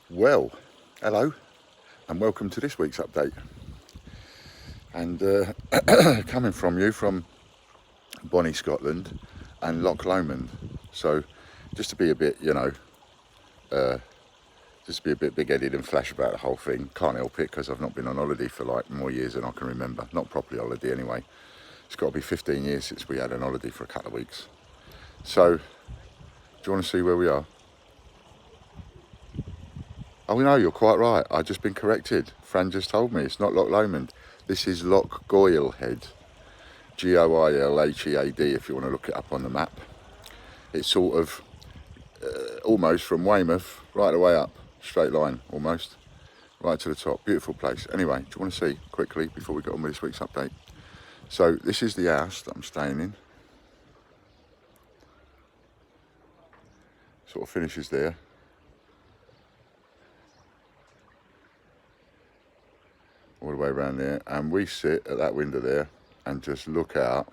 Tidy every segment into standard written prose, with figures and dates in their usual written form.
Well, hello and welcome to this week's update. And coming from you from Bonnie, Scotland and Loch Lomond. So just to be a bit, just to be a bit big-headed and flash about the whole thing. Can't help it because I've not been on holiday for like more years than I can remember. Not properly holiday anyway. It's got to be 15 years since we had an holiday for a couple of weeks. So, do you want to see where we are? Oh no, you're quite right. I've just been corrected. Fran just told me it's not Loch Lomond. This is Loch Goilhead. Goilhead if you want to look it up on the map. It's sort of almost from Weymouth right the way up, straight line almost, right to the top. Beautiful place. Anyway, do you want to see quickly before we get on with this week's update? So this is the house that I'm staying in. Sort of finishes there. All the way around there, and we sit at that window there and just look out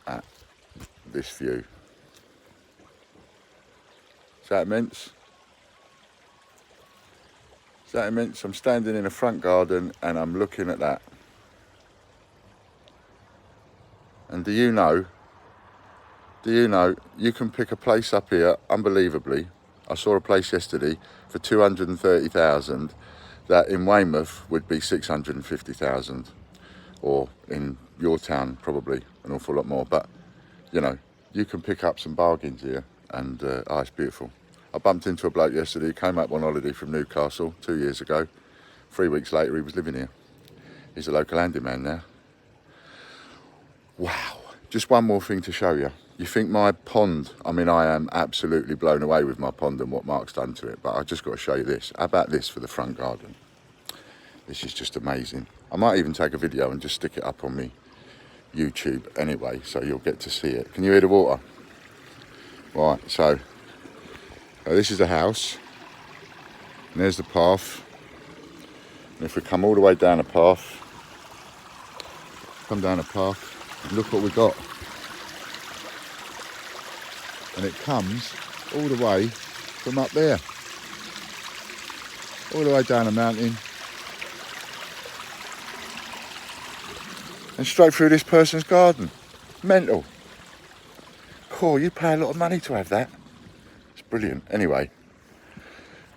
at this view. Is that immense? Is that immense? I'm standing in a front garden and I'm looking at that. And do you know, you can pick a place up here, unbelievably. I saw a place yesterday for 230,000 that in Weymouth would be 650,000, or in your town probably an awful lot more. But you know, you can pick up some bargains here, and it's beautiful. I bumped into a bloke yesterday. He came up on holiday from Newcastle 2 years ago. 3 weeks later, he was living here. He's a local handyman now. Wow! Just one more thing to show you. You think my pond? I mean, I am absolutely blown away with my pond and what Mark's done to it. But I just got to show you this. How about this for the front garden? This is just amazing. I might even take a video and just stick it up on me YouTube anyway, so you'll get to see it. Can you hear the water? Right, so this is the house, and there's the path. And if we come all the way down the path, and look what we got. And it comes all the way from up there, all the way down the mountain, and straight through this person's garden. Mental. Cool, you pay a lot of money to have that. It's brilliant. Anyway,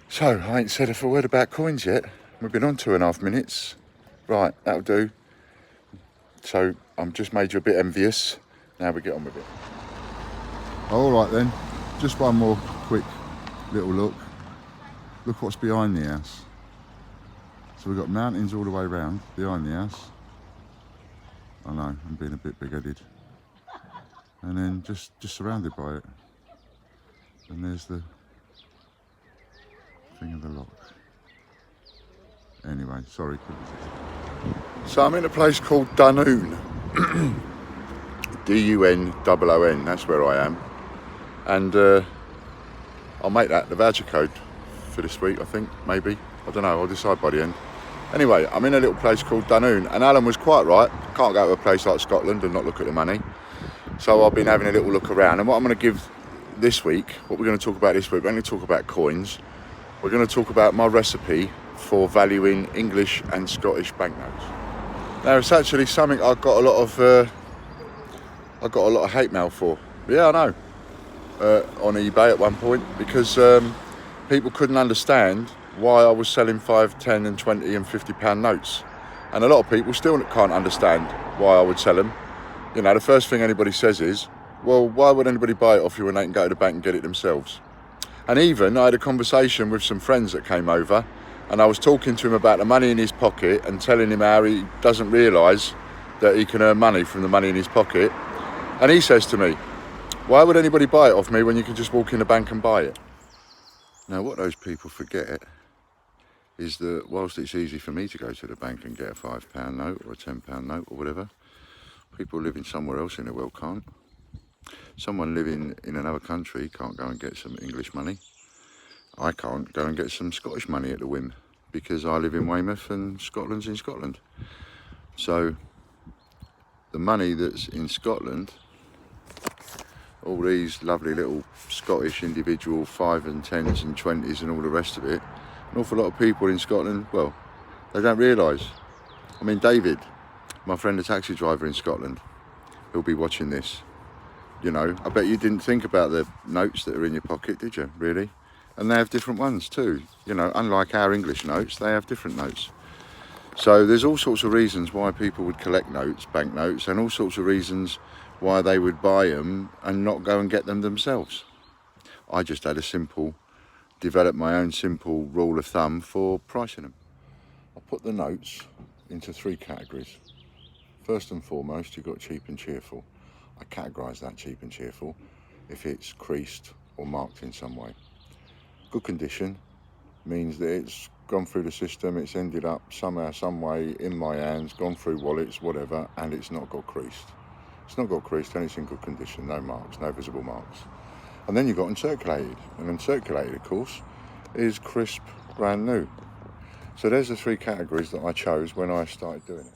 so I ain't said a word about coins yet. We've been on 2.5 minutes. Right, that'll do. So I'm just made you a bit envious. Now we get on with it. All right then, just one more quick little look. Look what's behind the house. So we've got mountains all the way around behind the house. I know, I'm being a bit big-headed. And then just surrounded by it. And there's the thing of the lock. Anyway, sorry. So I'm in a place called Dunoon. D-U-N-O-O-N, that's where I am. And I'll make that the voucher code for this week, I think, maybe. I don't know, I'll decide by the end. Anyway, I'm in a little place called Dunoon, and Alan was quite right. Can't go to a place like Scotland and not look at the money. So I've been having a little look around, and what I'm going to give this week, what we're going to talk about this week, we're going to talk about coins. We're going to talk about my recipe for valuing English and Scottish banknotes. Now, it's actually something I got a lot of hate mail for. Yeah, I know. On eBay at one point, because people couldn't understand why I was selling 5, 10 and 20 and 50 pound notes. And a lot of people still can't understand why I would sell them. You know, the first thing anybody says is, well, why would anybody buy it off you when they can go to the bank and get it themselves? And even I had a conversation with some friends that came over, and I was talking to him about the money in his pocket and telling him how he doesn't realise that he can earn money from the money in his pocket. And he says to me, why would anybody buy it off me when you can just walk in the bank and buy it? Now, what those people forget is that whilst it's easy for me to go to the bank and get a £5 note or a £10 note or whatever, people living somewhere else in the world can't. Someone living in another country can't go and get some English money. I can't go and get some Scottish money at the whim, because I live in Weymouth and Scotland's in Scotland. So the money that's in Scotland, all these lovely little Scottish individual 5 and 10s and 20s and all the rest of it, an awful lot of people in Scotland, well, they don't realise. I mean, David, my friend, the taxi driver in Scotland, he'll be watching this. You know, I bet you didn't think about the notes that are in your pocket, did you, really? And they have different ones too. You know, unlike our English notes, they have different notes. So there's all sorts of reasons why people would collect notes, banknotes, and all sorts of reasons why they would buy them and not go and get them themselves. I just had developed my own simple rule of thumb for pricing them. I put the notes into 3 categories. First and foremost, you've got cheap and cheerful. I categorise that cheap and cheerful if it's creased or marked in some way. Good condition means that it's gone through the system, it's ended up somehow, some way in my hands, gone through wallets, whatever, and it's not got creased. It's not got creased and it's in good condition, no marks, no visible marks. And then you've got uncirculated, and uncirculated, of course, is crisp, brand new. So there's the 3 categories that I chose when I started doing it.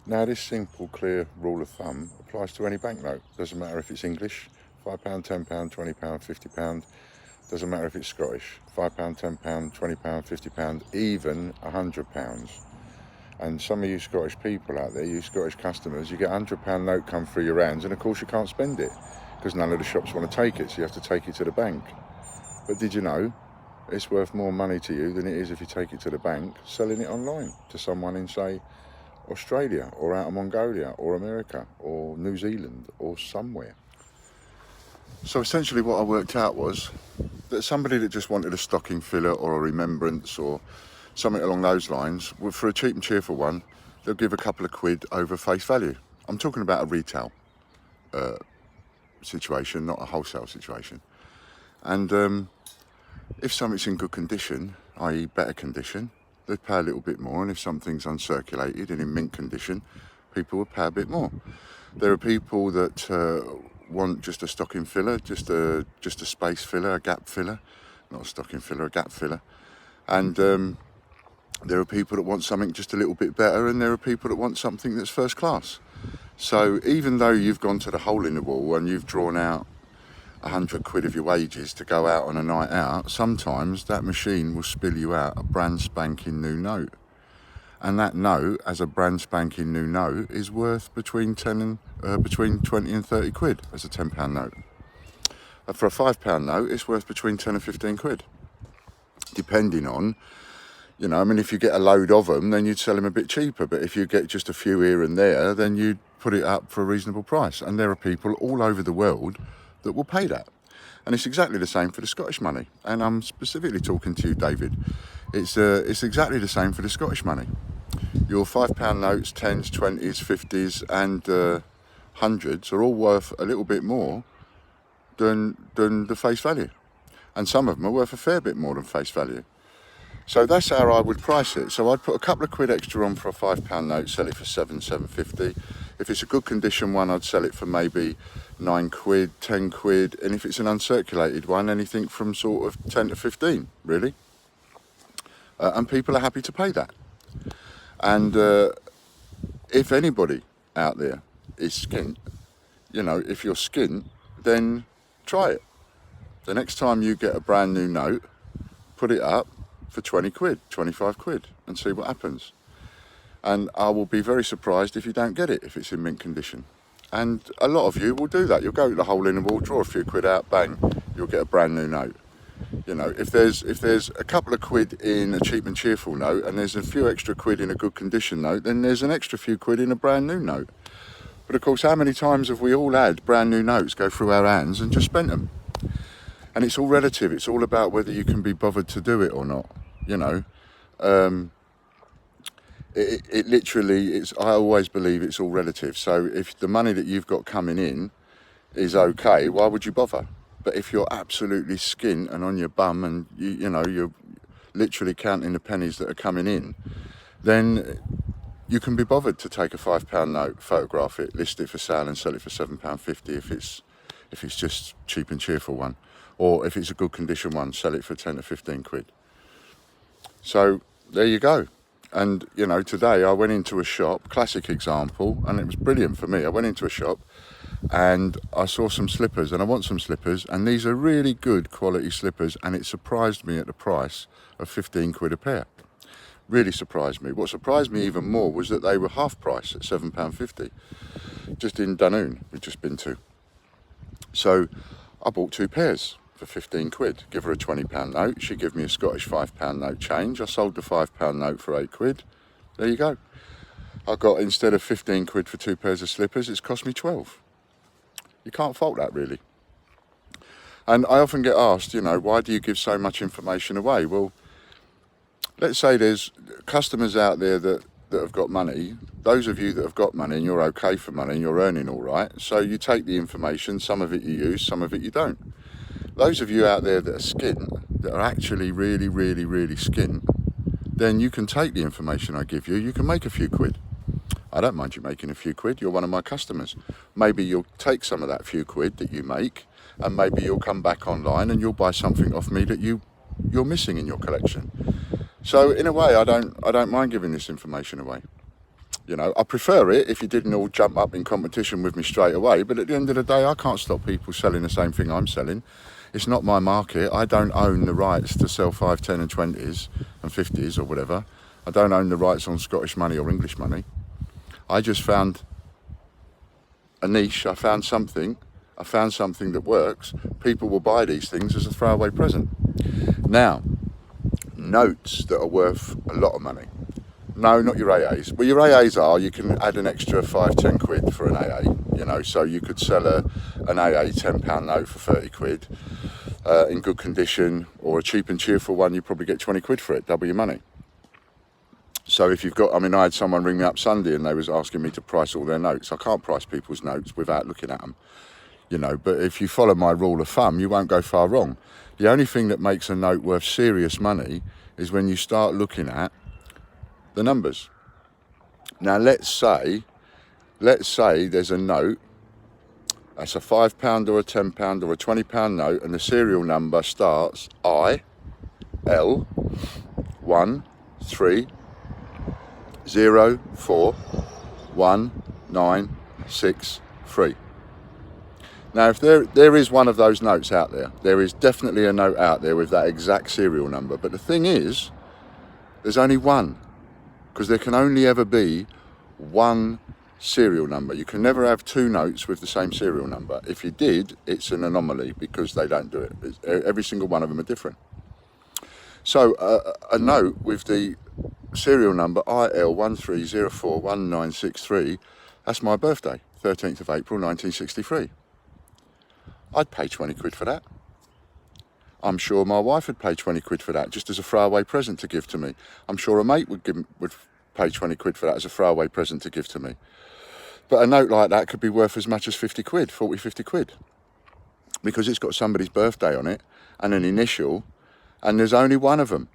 Now this simple, clear rule of thumb applies to any banknote. Doesn't matter if it's English, £5, £10, £20, £50, doesn't matter if it's Scottish, £5, £10, £20, £50, even £100. And some of you Scottish people out there, you Scottish customers, you get a £100 note come through your hands and of course you can't spend it because none of the shops want to take it, so you have to take it to the bank. But did you know it's worth more money to you than it is if you take it to the bank selling it online to someone in, say, Australia or out of Mongolia or America or New Zealand or somewhere? So essentially what I worked out was that somebody that just wanted a stocking filler or a remembrance or something along those lines, for a cheap and cheerful one, they'll give a couple of quid over face value. I'm talking about a retail situation, not a wholesale situation. And if something's in good condition, i.e. better condition, they'd pay a little bit more, and if something's uncirculated and in mint condition, people would pay a bit more. There are people that want just a stocking filler, just a space filler, a gap filler, not a stocking filler, a gap filler. And there are people that want something just a little bit better, and there are people that want something that's first class. So even though you've gone to the hole in the wall and you've drawn out 100 quid of your wages to go out on a night out, sometimes that machine will spill you out a brand spanking new note. And that note, as a brand spanking new note, is worth between 20 and 30 quid as a £10 note. For a £5 note, it's worth between 10 and 15 quid, depending on, you know, I mean, if you get a load of them, then you'd sell them a bit cheaper. But if you get just a few here and there, then you'd put it up for a reasonable price. And there are people all over the world that will pay that. And it's exactly the same for the Scottish money. And I'm specifically talking to you, David. It's exactly the same for the Scottish money. Your £5 notes, 10s, 20s, 50s and hundreds are all worth a little bit more than the face value. And some of them are worth a fair bit more than face value. So that's how I would price it. So I'd put a couple of quid extra on for a £5 note, sell it for £7.50. If it's a good condition one, I'd sell it for maybe 9 quid, 10 quid. And if it's an uncirculated one, anything from sort of 10 to 15, really. And people are happy to pay that. And if anybody out there is skint, you know, if you're skint, then try it. The next time you get a brand new note, put it up for 20 quid, 25 quid, and see what happens. And I will be very surprised if you don't get it, if it's in mint condition. And a lot of you will do that. You'll go to the hole in the wall, draw a few quid out, bang, you'll get a brand new note. You know, if there's a couple of quid in a cheap and cheerful note and there's a few extra quid in a good condition note, then there's an extra few quid in a brand new note. But of course, how many times have we all had brand new notes go through our hands and just spent them? And it's all relative. It's all about whether you can be bothered to do it or not. You know, it literally, I always believe it's all relative. So if the money that you've got coming in is okay, why would you bother? But if you're absolutely skint and on your bum and you know you're literally counting the pennies that are coming in, then you can be bothered to take a £5 note, photograph it, list it for sale and sell it for £7.50 if it's just cheap and cheerful one. Or if it's a good condition one, sell it for 10 to 15 quid. So there you go. And you know, today I went into a shop, classic example, and it was brilliant for me. I went into a shop and I saw some slippers, and I want some slippers, and these are really good quality slippers, and it surprised me at the price of 15 quid a pair. Really surprised me. What surprised me even more was that they were half price at £7.50, just in Dunoon, we've just been to. So I bought 2 pairs for 15 quid, give her a £20 note, she gave me a Scottish £5 note change, I sold the £5 note for 8 quid, there you go. I got, instead of 15 quid for 2 pairs of slippers, it's cost me 12. You can't fault that, really. And I often get asked, you know, why do you give so much information away? Well, let's say there's customers out there that have got money. Those of you that have got money and you're okay for money and you're earning all right, so you take the information, some of it you use, some of it you don't. Those of you out there that are skint, that are actually really, really, really skint, then you can take the information I give you, you can make a few quid. I don't mind you making a few quid, you're one of my customers. Maybe you'll take some of that few quid that you make, and maybe you'll come back online and you'll buy something off me that you're missing in your collection. So in a way, I don't mind giving this information away. You know, I prefer it if you didn't all jump up in competition with me straight away, but at the end of the day, I can't stop people selling the same thing I'm selling. It's not my market. I don't own the rights to sell 5, 10 and 20s and 50s or whatever. I don't own the rights on Scottish money or English money. I just found a niche, I found something that works. People will buy these things as a throwaway present. Now, notes that are worth a lot of money. No, not your AAs. Well, your AAs are, you can add an extra 5, 10 quid for an AA, you know, so you could sell an AA £10 note for 30 quid in good condition, or a cheap and cheerful one, you probably get 20 quid for it, double your money. So if you've got, I mean, I had someone ring me up Sunday and they was asking me to price all their notes. I can't price people's notes without looking at them, you know, but if you follow my rule of thumb, you won't go far wrong. The only thing that makes a note worth serious money is when you start looking at the numbers. Now let's say there's a note, that's a £5 or a £10 or a £20 note, and the serial number starts IL 13041963. Now, if there is one of those notes out there is definitely a note out there with that exact serial number. But the thing is, there's only one, because there can only ever be one serial number. You can never have 2 notes with the same serial number. If you did, it's an anomaly, because they don't do it. Every single one of them are different. So a note with the serial number IL 13041963, that's my birthday, 13th of April 1963. I'd pay 20 quid for that. I'm sure my wife would pay 20 quid for that, just as a throwaway present to give to me. I'm sure a mate would pay 20 quid for that as a throwaway present to give to me. But a note like that could be worth as much as 50 quid, 40, 50 quid. Because it's got somebody's birthday on it and an initial, and there's only one of them.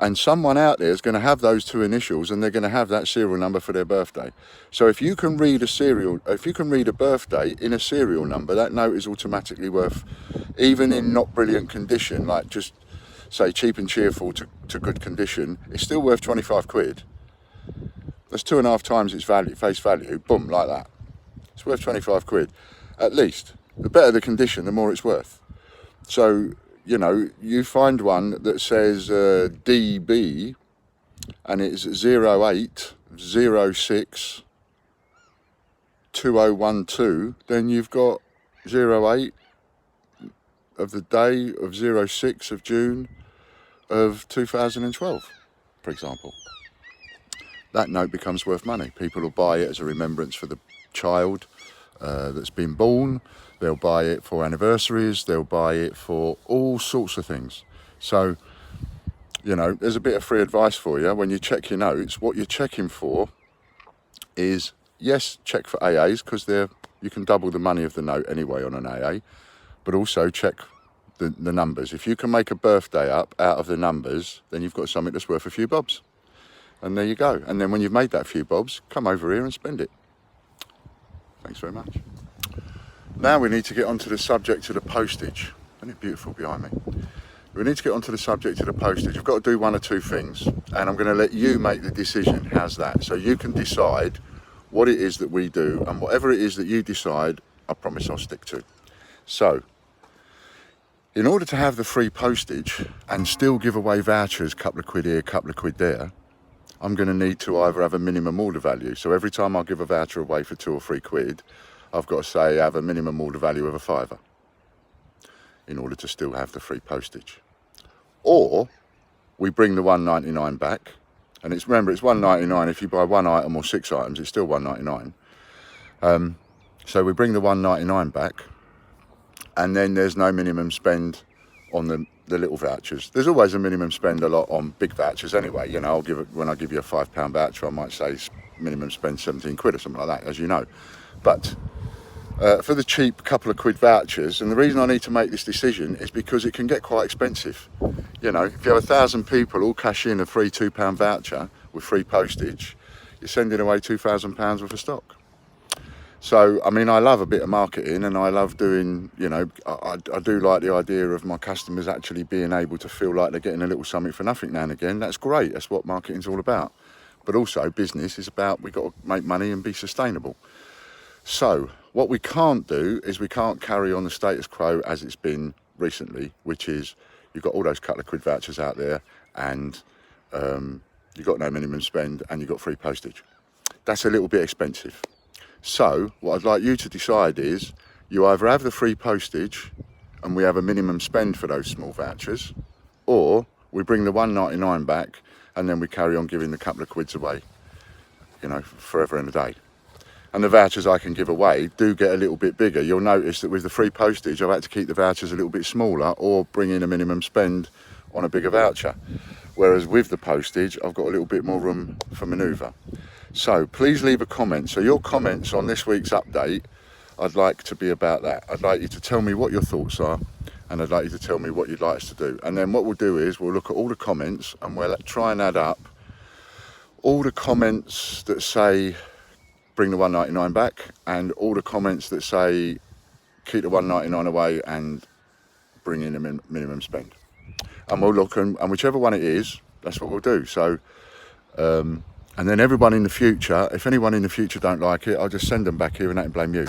And someone out there is going to have those 2 initials, and they're going to have that serial number for their birthday. So if you can read a birthday in a serial number, that note is automatically worth, even in not brilliant condition, like just say cheap and cheerful to good condition, it's still worth 25 quid. That's 2.5 times its value, face value, boom, like that. It's worth 25 quid, at least. The better the condition, the more it's worth. So, you know, you find one that says DB and it's 08062012, then you've got 08 of the day of 06 of June of 2012, for example. That note becomes worth money. People will buy it as a remembrance for the child that's been born. They'll buy it for anniversaries. They'll buy it for all sorts of things. So, you know, there's a bit of free advice for you. When you check your notes, what you're checking for is, yes, check for AAs, because you can double the money of the note anyway on an AA, but also check the numbers. If you can make a birthday up out of the numbers, then you've got something that's worth a few bobs. And there you go. And then when you've made that few bobs, come over here and spend it. Thanks very much. Now we need to get onto the subject of the postage. Isn't it beautiful behind me? We need to get onto the subject of the postage. You've got to do one or 2 things, and I'm going to let you make the decision. How's that? So you can decide what it is that we do, and whatever it is that you decide, I promise I'll stick to. So, in order to have the free postage and still give away vouchers, couple of quid here, couple of quid there, I'm going to need to either have a minimum order value. So every time I give a voucher away for 2 or 3 quid, I've got to say have a minimum order value of a £5 in order to still have the free postage. Or we bring the £1.99 back, and remember it's £1.99 if you buy 1 item or 6 items, it's still £1.99. So we bring the £1.99 back, and then there's no minimum spend on the little vouchers. There's always a minimum spend a lot on big vouchers anyway. You know, when I give you a £5 voucher, I might say minimum spend 17 quid or something like that, as you know. But for the cheap couple of quid vouchers, and the reason I need to make this decision is because it can get quite expensive. You know, if you have 1,000 people all cash in a free £2 voucher with free postage, you're sending away £2,000 worth of stock. So, I mean, I love a bit of marketing, and I love doing, you know, I do like the idea of my customers actually being able to feel like they're getting a little something for nothing now and again. That's great. That's what marketing's all about. But also business is about, we've got to make money and be sustainable. So what we can't do is we can't carry on the status quo as it's been recently, which is you've got all those couple of quid vouchers out there, and you've got no minimum spend, and you've got free postage. That's a little bit expensive. So what I'd like you to decide is you either have the free postage and we have a minimum spend for those small vouchers, or we bring the £1.99 back and then we carry on giving the couple of quids away, you know, forever and a day. And the vouchers I can give away do get a little bit bigger. You'll notice that with the free postage, I've had to keep the vouchers a little bit smaller or bring in a minimum spend on a bigger voucher. Whereas with the postage, I've got a little bit more room for manoeuvre. So please leave a comment. So your comments on this week's update, I'd like to be about that. I'd like you to tell me what your thoughts are, and I'd like you to tell me what you'd like us to do. And then what we'll do is we'll look at all the comments and we'll try and add up all the comments that say bring the £1.99 back, and all the comments that say keep the £1.99 away and bring in a minimum spend. And we'll look, and whichever one it is, that's what we'll do. So and then everyone in the future, if anyone in the future don't like it, I'll just send them back here and they can blame you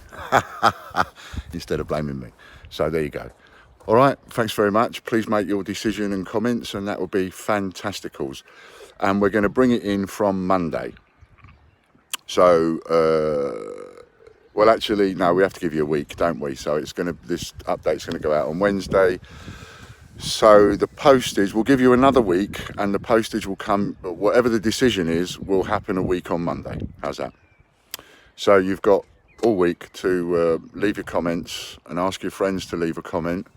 instead of blaming me. So there you go. All right, thanks very much. Please make your decision and comments, and that will be fantasticals. And we're going to bring it in from Monday. So, well, actually, no, we have to give you a week, don't we? So this update's going to go out on Wednesday. So the postage, we'll give you another week, and the postage will come, whatever the decision is, will happen a week on Monday. How's that? So you've got all week to leave your comments and ask your friends to leave a comment,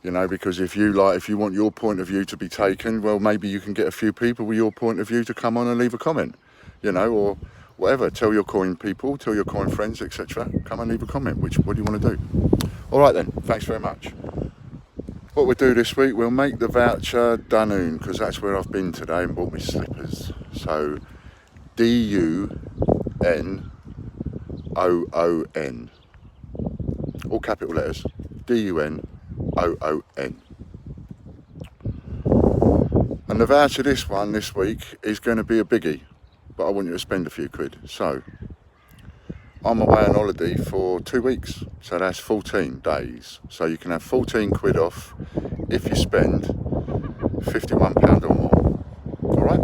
you know, because if you want your point of view to be taken, well, maybe you can get a few people with your point of view to come on and leave a comment, you know, or whatever. Tell your coin people, tell your coin friends, etc. Come and leave a comment. What do you want to do? All right then, thanks very much. What we'll do this week, we'll make the voucher Dunoon, because that's where I've been today and bought me slippers. So DUNOON, all capital letters, DUNOON. And the voucher this week is going to be a biggie, but I want you to spend a few quid. So I'm away on holiday for 2 weeks, so that's 14 days. So you can have 14 quid off if you spend £51 or more. All right?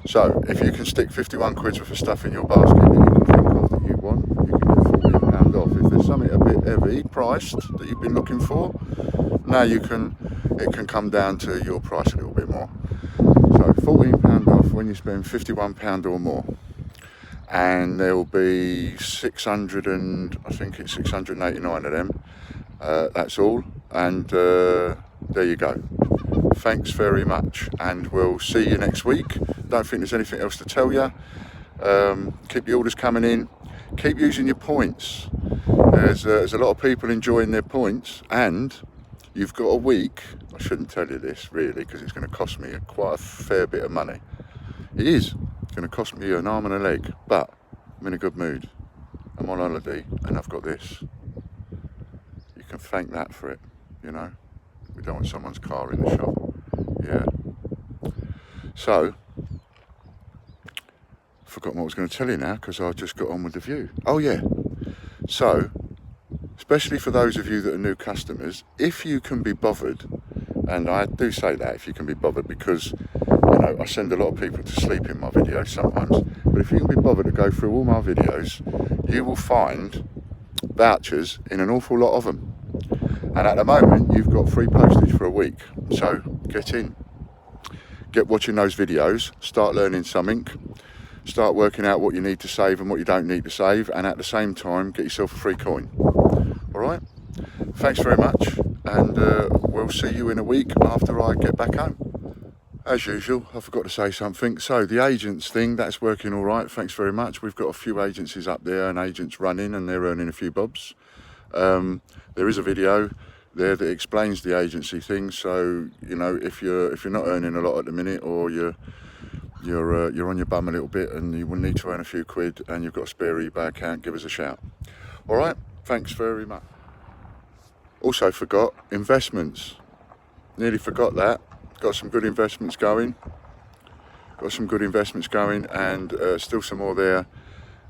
So if you can stick 51 quid's worth of stuff in your basket that you can think of that you want, you can get £14 off. If there's something a bit heavy priced that you've been looking for, now it can come down to your price a little bit more. So £14 off when you spend £51 or more. And there will be 689 of them. That's all. And there you go. Thanks very much, and we'll see you next week. Don't think there's anything else to tell you. Keep the orders coming in. Keep using your points. There's a lot of people enjoying their points, and you've got a week. I shouldn't tell you this really, because it's going to cost me quite a fair bit of money. It is. It's going to cost me an arm and a leg, but I'm in a good mood. I'm on holiday and I've got this. You can thank that for it, you know. We don't want someone's car in the shop. Yeah. So, forgotten what I was going to tell you now, because I just got on with the view. Oh yeah. So, especially for those of you that are new customers, if you can be bothered, and I do say that, if you can be bothered, because I send a lot of people to sleep in my videos sometimes, but if you can be bothered to go through all my videos, you will find vouchers in an awful lot of them. And at the moment, you've got free postage for a week, so get in. Get watching those videos, start learning something, start working out what you need to save and what you don't need to save, and at the same time, get yourself a free coin. All right? Thanks very much, and we'll see you in a week after I get back home. As usual, I forgot to say something. So the agents thing, that's working all right. Thanks very much. We've got a few agencies up there and agents running, and they're earning a few bobs. There is a video there that explains the agency thing. So if you're not earning a lot at the minute, or you're on your bum a little bit and you will need to earn a few quid and you've got a spare eBay account, give us a shout. All right, thanks very much. Also forgot investments. Nearly forgot that. Got some good investments going. And still some more there.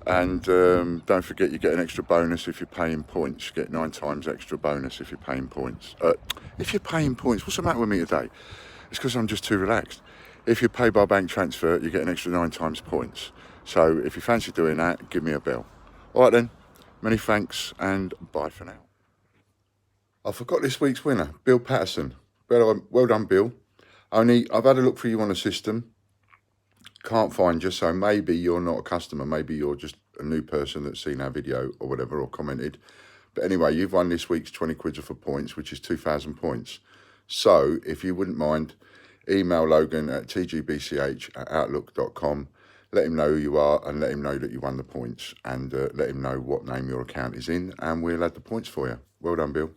And don't forget, you get an extra bonus if you're paying points. You get 9 times extra bonus if you're paying points. What's the matter with me today? It's because I'm just too relaxed. If you pay by bank transfer, you get an extra 9 times points. So if you fancy doing that, give me a bell. All right then, many thanks and bye for now. I forgot this week's winner, Bill Patterson. Well done, Bill. Only I've had a look for you on the system. Can't find you, so maybe you're not a customer. Maybe you're just a new person that's seen our video or whatever, or commented. But anyway, you've won this week's 20 quid for points, which is 2,000 points. So if you wouldn't mind, email Logan at tgbch@outlook.com. Let him know who you are and let him know that you won the points, and let him know what name your account is in, and we'll add the points for you. Well done, Bill.